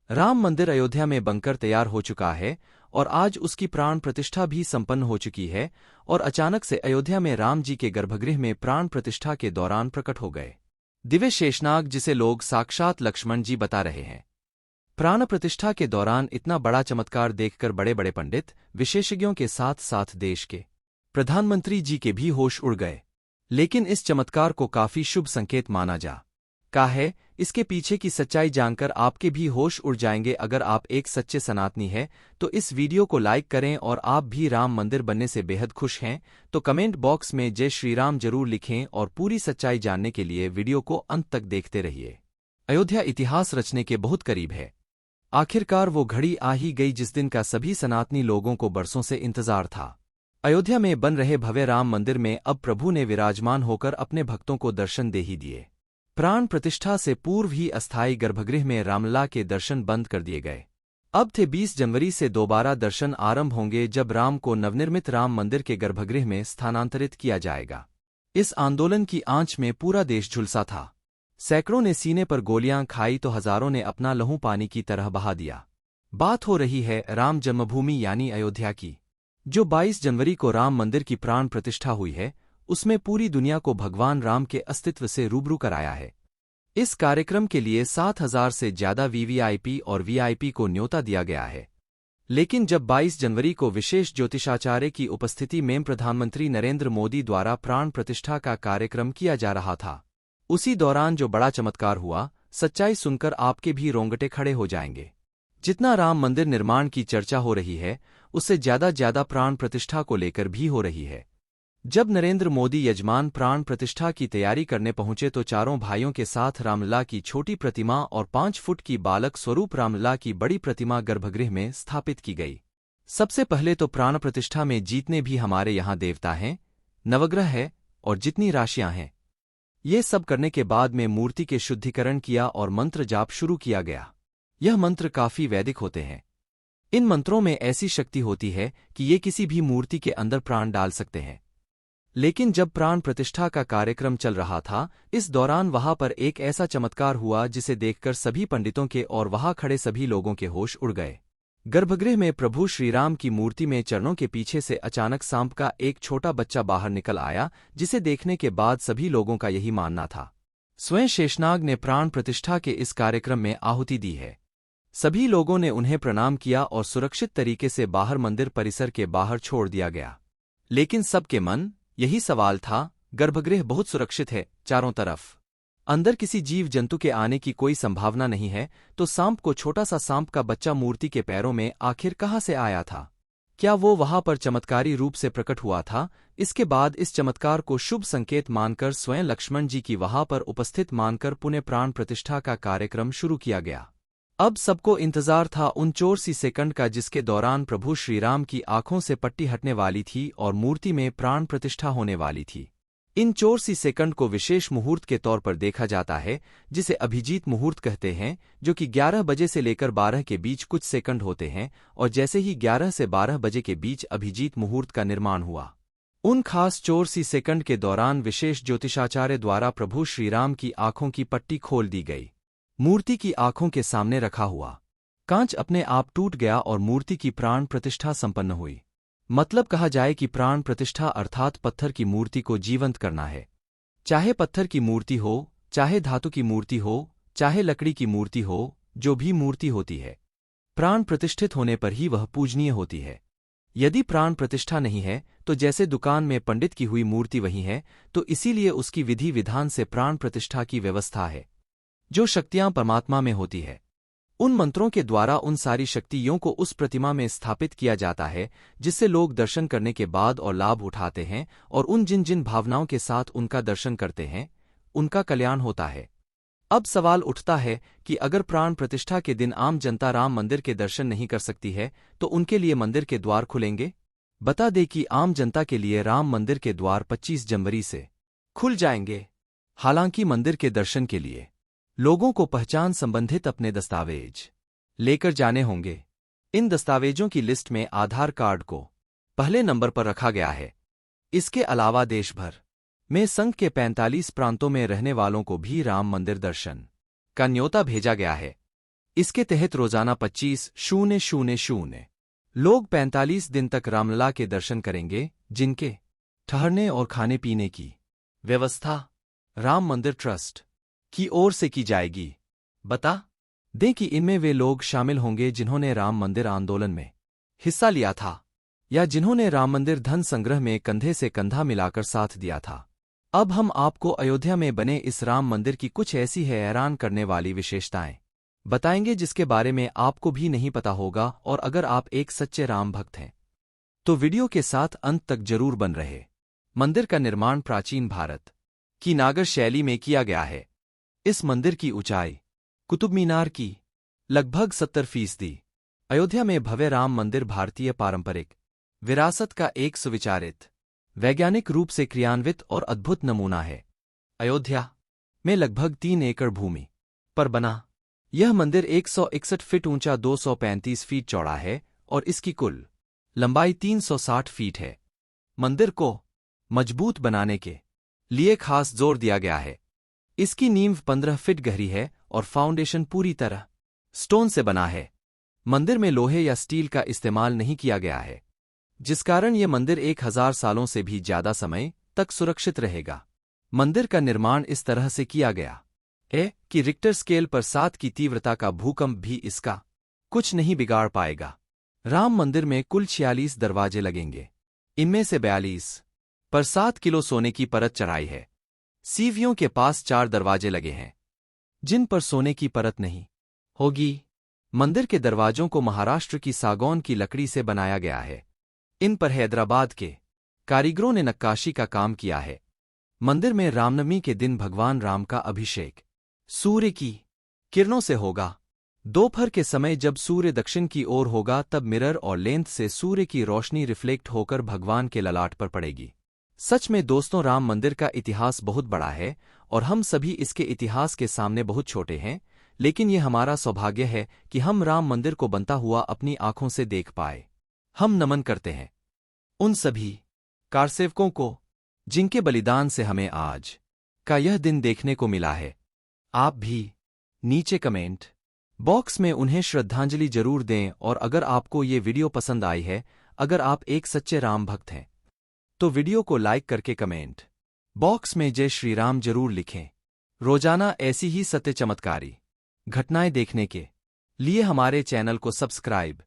राम मंदिर अयोध्या में बनकर तैयार हो चुका है और आज उसकी प्राण प्रतिष्ठा भी संपन्न हो चुकी है और अचानक से अयोध्या में राम जी के गर्भगृह में प्राण प्रतिष्ठा के दौरान प्रकट हो गए दिव्य शेषनाग, जिसे लोग साक्षात लक्ष्मण जी बता रहे हैं। प्राण प्रतिष्ठा के दौरान इतना बड़ा चमत्कार देखकर बड़े बड़े पंडित, विशेषज्ञों के साथ साथ देश के प्रधानमंत्री जी के भी होश उड़ गए। लेकिन इस चमत्कार को काफी शुभ संकेत माना जा का है। इसके पीछे की सच्चाई जानकर आपके भी होश उड़ जाएंगे। अगर आप एक सच्चे सनातनी हैं तो इस वीडियो को लाइक करें और आप भी राम मंदिर बनने से बेहद खुश हैं तो कमेंट बॉक्स में जय श्री राम जरूर लिखें और पूरी सच्चाई जानने के लिए वीडियो को अंत तक देखते रहिए। अयोध्या इतिहास रचने के बहुत करीब है। आखिरकार वो घड़ी आ ही गई जिस दिन का सभी सनातनी लोगों को बरसों से इंतजार था। अयोध्या में बन रहे भव्य राम मंदिर में अब प्रभु ने विराजमान होकर अपने भक्तों को दर्शन दे ही दिए। प्राण प्रतिष्ठा से पूर्व ही अस्थायी गर्भगृह में रामलला के दर्शन बंद कर दिए गए। अब थे 20 जनवरी से दोबारा दर्शन आरंभ होंगे, जब राम को नवनिर्मित राम मंदिर के गर्भगृह में स्थानांतरित किया जाएगा। इस आंदोलन की आंच में पूरा देश झुलसा था। सैकड़ों ने सीने पर गोलियां खाई तो हजारों ने अपना लहू पानी की तरह बहा दिया। बात हो रही है राम जन्मभूमि यानी अयोध्या की। जो 22 जनवरी को राम मंदिर की प्राण प्रतिष्ठा हुई है, उसमें पूरी दुनिया को भगवान राम के अस्तित्व से रूबरू कराया है। इस कार्यक्रम के लिए 7,000 से ज्यादा वीवीआईपी और वीआईपी को न्योता दिया गया है। लेकिन जब 22 जनवरी को विशेष ज्योतिषाचार्य की उपस्थिति में प्रधानमंत्री नरेंद्र मोदी द्वारा प्राण प्रतिष्ठा का कार्यक्रम किया जा रहा था, उसी दौरान जो बड़ा चमत्कार हुआ, सच्चाई सुनकर आपके भी रोंगटे खड़े हो जाएंगे। जितना राम मंदिर निर्माण की चर्चा हो रही है, उससे ज्यादा प्राण प्रतिष्ठा को लेकर भी हो रही है। जब नरेंद्र मोदी यजमान प्राण प्रतिष्ठा की तैयारी करने पहुंचे तो चारों भाइयों के साथ रामलला की छोटी प्रतिमा और 5 फुट की बालक स्वरूप रामलला की बड़ी प्रतिमा गर्भगृह में स्थापित की गई। सबसे पहले तो प्राण प्रतिष्ठा में जितने भी हमारे यहाँ देवता हैं, नवग्रह है और जितनी राशियां हैं, ये सब करने के बाद में मूर्ति के शुद्धिकरण किया और मंत्र जाप शुरू किया गया। यह मंत्र काफी वैदिक होते हैं। इन मंत्रों में ऐसी शक्ति होती है कि ये किसी भी मूर्ति के अंदर प्राण डाल सकते हैं। लेकिन जब प्राण प्रतिष्ठा का कार्यक्रम चल रहा था, इस दौरान वहां पर एक ऐसा चमत्कार हुआ जिसे देखकर सभी पंडितों के और वहां खड़े सभी लोगों के होश उड़ गए। गर्भगृह में प्रभु श्रीराम की मूर्ति में चरणों के पीछे से अचानक सांप का एक छोटा बच्चा बाहर निकल आया, जिसे देखने के बाद सभी लोगों का यही मानना था। स्वयं शेषनाग ने प्राण प्रतिष्ठा के इस कार्यक्रम में आहुति दी है। सभी लोगों ने उन्हें प्रणाम किया और सुरक्षित तरीके से बाहर मंदिर परिसर के बाहर छोड़ दिया गया। लेकिन सबके मन यही सवाल था, गर्भगृह बहुत सुरक्षित है, चारों तरफ अंदर किसी जीव जंतु के आने की कोई संभावना नहीं है, तो सांप को छोटा सा सांप का बच्चा मूर्ति के पैरों में आखिर कहाँ से आया था? क्या वो वहां पर चमत्कारी रूप से प्रकट हुआ था? इसके बाद इस चमत्कार को शुभ संकेत मानकर स्वयं लक्ष्मण जी की वहां पर उपस्थित मानकर पुनः प्राण प्रतिष्ठा का कार्यक्रम शुरू किया गया। अब सबको इंतजार था उन 84 सेकंड का, जिसके दौरान प्रभु श्रीराम की आंखों से पट्टी हटने वाली थी और मूर्ति में प्राण प्रतिष्ठा होने वाली थी। इन 84 सेकंड को विशेष मुहूर्त के तौर पर देखा जाता है, जिसे अभिजीत मुहूर्त कहते हैं, जो कि 11 बजे से लेकर 12 के बीच कुछ सेकंड होते हैं। और जैसे ही 11 से 12 बजे के बीच अभिजीत मुहूर्त का निर्माण हुआ, उन खास 84 सेकंड के दौरान विशेष ज्योतिषाचार्य द्वारा प्रभु श्रीराम की आंखों की पट्टी खोल दी गई। मूर्ति की आंखों के सामने रखा हुआ कांच अपने आप टूट गया और मूर्ति की प्राण प्रतिष्ठा संपन्न हुई। मतलब कहा जाए कि प्राण प्रतिष्ठा अर्थात पत्थर की मूर्ति को जीवंत करना है। चाहे पत्थर की मूर्ति हो, चाहे धातु की मूर्ति हो, चाहे लकड़ी की मूर्ति हो, जो भी मूर्ति होती है, प्राण प्रतिष्ठित होने पर ही वह पूजनीय होती है। यदि प्राण प्रतिष्ठा नहीं है तो जैसे दुकान में पंडित की हुई मूर्ति वही है, तो इसीलिए उसकी विधि विधान से प्राण प्रतिष्ठा की व्यवस्था है। जो शक्तियां परमात्मा में होती है, उन मंत्रों के द्वारा उन सारी शक्तियों को उस प्रतिमा में स्थापित किया जाता है, जिससे लोग दर्शन करने के बाद और लाभ उठाते हैं और उन जिन जिन भावनाओं के साथ उनका दर्शन करते हैं, उनका कल्याण होता है। अब सवाल उठता है कि अगर प्राण प्रतिष्ठा के दिन आम जनता राम मंदिर के दर्शन नहीं कर सकती है, तो उनके लिए मंदिर के द्वार खुलेंगे? बता दें कि आम जनता के लिए राम मंदिर के द्वार 25 जनवरी से खुल जाएंगे। हालांकि मंदिर के दर्शन के लिए लोगों को पहचान संबंधित अपने दस्तावेज लेकर जाने होंगे। इन दस्तावेजों की लिस्ट में आधार कार्ड को पहले नंबर पर रखा गया है। इसके अलावा देश भर में संघ के 45 प्रांतों में रहने वालों को भी राम मंदिर दर्शन का न्योता भेजा गया है। इसके तहत रोजाना 25,000 लोग 45 दिन तक रामलला के दर्शन करेंगे, जिनके ठहरने और खाने पीने की व्यवस्था राम मंदिर ट्रस्ट की ओर से की जाएगी। बता दें कि इनमें वे लोग शामिल होंगे जिन्होंने राम मंदिर आंदोलन में हिस्सा लिया था या जिन्होंने राम मंदिर धन संग्रह में कंधे से कंधा मिलाकर साथ दिया था। अब हम आपको अयोध्या में बने इस राम मंदिर की कुछ ऐसी हैरान करने वाली विशेषताएं बताएंगे जिसके बारे में आपको भी नहीं पता होगा, और अगर आप एक सच्चे राम भक्त हैं तो वीडियो के साथ अंत तक जरूर बन रहे। मंदिर का निर्माण प्राचीन भारत की नागर शैली में किया गया है। इस मंदिर की ऊंचाई कुतुब मीनार की लगभग 70%। अयोध्या में भव्य राम मंदिर भारतीय पारंपरिक विरासत का एक सुविचारित, वैज्ञानिक रूप से क्रियान्वित और अद्भुत नमूना है। अयोध्या में लगभग 3 एकड़ भूमि पर बना यह मंदिर 161 फीट ऊंचा, 235 फीट चौड़ा है और इसकी कुल लंबाई 360 फीट है। मंदिर को मजबूत बनाने के लिए खास जोर दिया गया है। इसकी नींव 15 फीट गहरी है और फाउंडेशन पूरी तरह स्टोन से बना है। मंदिर में लोहे या स्टील का इस्तेमाल नहीं किया गया है, जिस कारण यह मंदिर 1000 सालों से भी ज्यादा समय तक सुरक्षित रहेगा। मंदिर का निर्माण इस तरह से किया गया है कि रिक्टर स्केल पर 7 की तीव्रता का भूकंप भी इसका कुछ नहीं बिगाड़ पाएगा। राम मंदिर में कुल 46 दरवाजे लगेंगे। इनमें से 42 पर 7 किलो सोने की परत चढ़ाई है। सीवियों के पास 4 दरवाजे लगे हैं जिन पर सोने की परत नहीं होगी। मंदिर के दरवाजों को महाराष्ट्र की सागौन की लकड़ी से बनाया गया है। इन पर हैदराबाद के कारीगरों ने नक्काशी का काम किया है। मंदिर में रामनवमी के दिन भगवान राम का अभिषेक सूर्य की किरणों से होगा। दोपहर के समय जब सूर्य दक्षिण की ओर होगा तब मिरर और लेंस से सूर्य की रोशनी रिफ्लेक्ट होकर भगवान के ललाट पर पड़ेगी। सच में दोस्तों, राम मंदिर का इतिहास बहुत बड़ा है और हम सभी इसके इतिहास के सामने बहुत छोटे हैं, लेकिन ये हमारा सौभाग्य है कि हम राम मंदिर को बनता हुआ अपनी आंखों से देख पाए। हम नमन करते हैं उन सभी कारसेवकों को जिनके बलिदान से हमें आज का यह दिन देखने को मिला है। आप भी नीचे कमेंट बॉक्स में उन्हें श्रद्धांजलि जरूर दें, और अगर आपको ये वीडियो पसंद आई है, अगर आप एक सच्चे राम भक्त हैं, तो वीडियो को लाइक करके कमेंट बॉक्स में जय श्री राम जरूर लिखें। रोजाना ऐसी ही सत्य चमत्कारी घटनाएं देखने के लिए हमारे चैनल को सब्सक्राइब